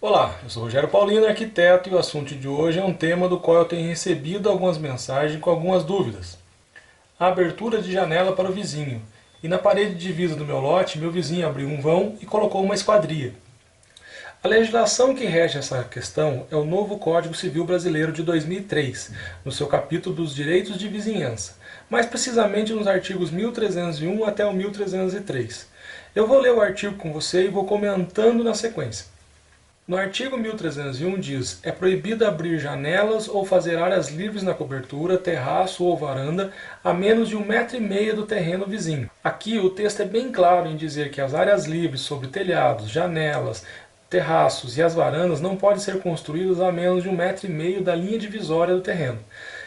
Olá, eu sou Rogério Paulino, arquiteto, e o assunto de hoje é um tema do qual eu tenho recebido algumas mensagens com algumas dúvidas. A abertura de janela para o vizinho. E na parede de divisa do meu lote, meu vizinho abriu um vão e colocou uma esquadria. A legislação que rege essa questão é o novo Código Civil Brasileiro de 2003, no seu capítulo dos direitos de vizinhança, mais precisamente nos artigos 1301 até o 1303. Eu vou ler o artigo com você e vou comentando na sequência. No artigo 1301 diz: é proibido abrir janelas ou fazer áreas livres na cobertura, terraço ou varanda a menos de 1,5 m do terreno vizinho. Aqui o texto é bem claro em dizer que as áreas livres sobre telhados, janelas, terraços e as varandas não podem ser construídas a menos de 1,5 m da linha divisória do terreno,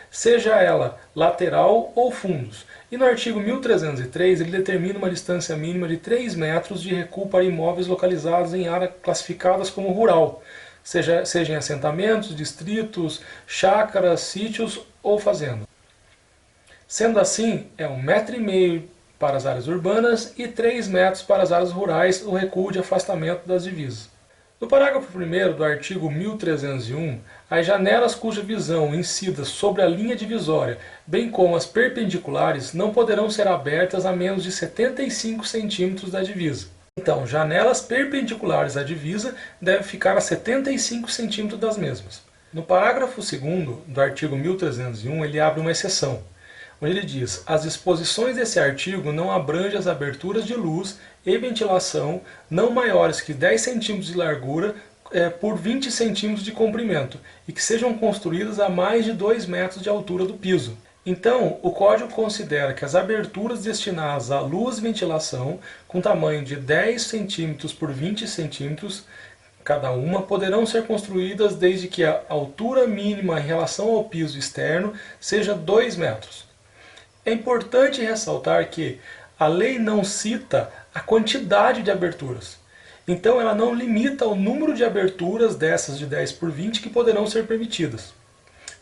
seja ela lateral ou fundos. E no artigo 1303 ele determina uma distância mínima de 3 metros de recuo para imóveis localizados em áreas classificadas como rural, seja em assentamentos, distritos, chácaras, sítios ou fazendas. Sendo assim, é 1,5 m para as áreas urbanas e 3 metros para as áreas rurais o recuo de afastamento das divisas. No parágrafo 1º do artigo 1301, as janelas cuja visão incida sobre a linha divisória, bem como as perpendiculares, não poderão ser abertas a menos de 75 centímetros da divisa. Então, janelas perpendiculares à divisa devem ficar a 75 centímetros das mesmas. No parágrafo 2º do artigo 1301, ele abre uma exceção, onde ele diz: as disposições desse artigo não abrangem as aberturas de luz e ventilação não maiores que 10 centímetros de largura por 20 centímetros de comprimento e que sejam construídas a mais de 2 metros de altura do piso. Então, o Código considera que as aberturas destinadas à luz e ventilação, com tamanho de 10 centímetros por 20 centímetros cada uma, poderão ser construídas desde que a altura mínima em relação ao piso externo seja 2 metros. É importante ressaltar que a lei não cita a quantidade de aberturas. Então ela não limita o número de aberturas dessas de 10 por 20 que poderão ser permitidas.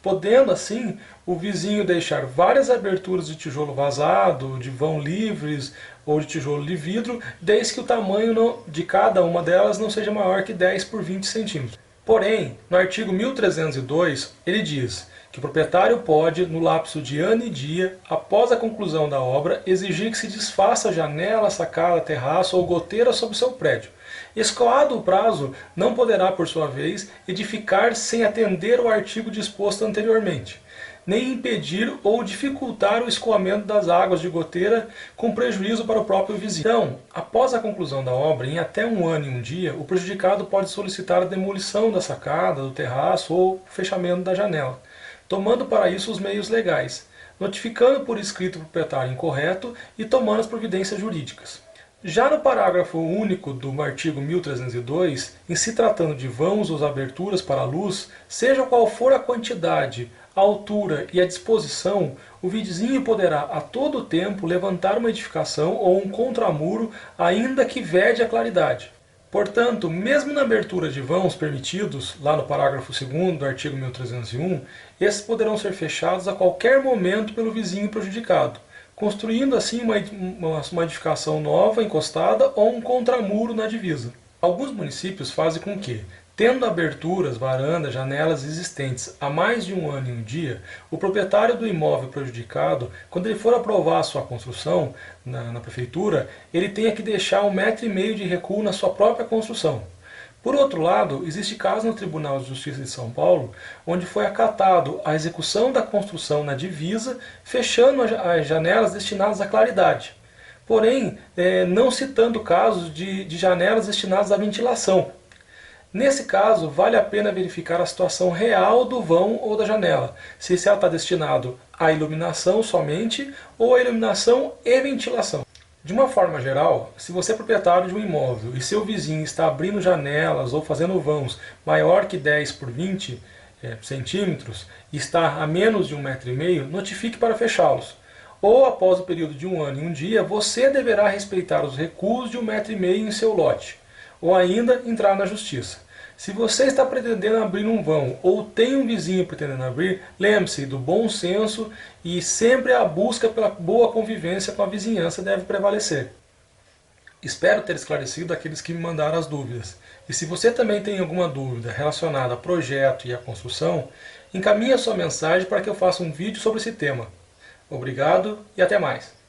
Podendo assim o vizinho deixar várias aberturas de tijolo vazado, de vão livres ou de tijolo de vidro, desde que o tamanho de cada uma delas não seja maior que 10 por 20 centímetros. Porém, no artigo 1302, ele diz que o proprietário pode, no lapso de ano e dia, após a conclusão da obra, exigir que se desfaça a janela, sacada, terraço ou goteira sobre seu prédio. Escoado o prazo, não poderá, por sua vez, edificar sem atender ao artigo disposto anteriormente, nem impedir ou dificultar o escoamento das águas de goteira com prejuízo para o próprio vizinho. Então, após a conclusão da obra, em até 1 ano e 1 dia, o prejudicado pode solicitar a demolição da sacada, do terraço ou o fechamento da janela, tomando para isso os meios legais, notificando por escrito o proprietário incorreto e tomando as providências jurídicas. Já no parágrafo único do artigo 1302, em se tratando de vãos ou aberturas para a luz, seja qual for a quantidade, a altura e a disposição, o vizinho poderá a todo tempo levantar uma edificação ou um contramuro, ainda que vede a claridade. Portanto, mesmo na abertura de vãos permitidos, lá no parágrafo 2º do artigo 1301, esses poderão ser fechados a qualquer momento pelo vizinho prejudicado, construindo assim uma edificação nova, encostada ou um contramuro na divisa. Alguns municípios fazem com que, tendo aberturas, varandas, janelas existentes há mais de 1 ano e 1 dia, o proprietário do imóvel prejudicado, quando ele for aprovar a sua construção na prefeitura, ele tenha que deixar 1,5 m de recuo na sua própria construção. Por outro lado, existe caso no Tribunal de Justiça de São Paulo, onde foi acatado a execução da construção na divisa, fechando as janelas destinadas à claridade. Porém, não citando casos de janelas destinadas à ventilação. Nesse caso, vale a pena verificar a situação real do vão ou da janela, se ela está destinado à iluminação somente ou à iluminação e ventilação. De uma forma geral, se você é proprietário de um imóvel e seu vizinho está abrindo janelas ou fazendo vãos maior que 10 por 20 centímetros e está a menos de 1,5 m, notifique para fechá-los. Ou após o período de 1 ano e 1 dia, você deverá respeitar os recuos de 1,5 m em seu lote, ou ainda entrar na justiça. Se você está pretendendo abrir um vão ou tem um vizinho pretendendo abrir, lembre-se do bom senso e sempre a busca pela boa convivência com a vizinhança deve prevalecer. Espero ter esclarecido aqueles que me mandaram as dúvidas. E se você também tem alguma dúvida relacionada ao projeto e à construção, encaminhe a sua mensagem para que eu faça um vídeo sobre esse tema. Obrigado e até mais!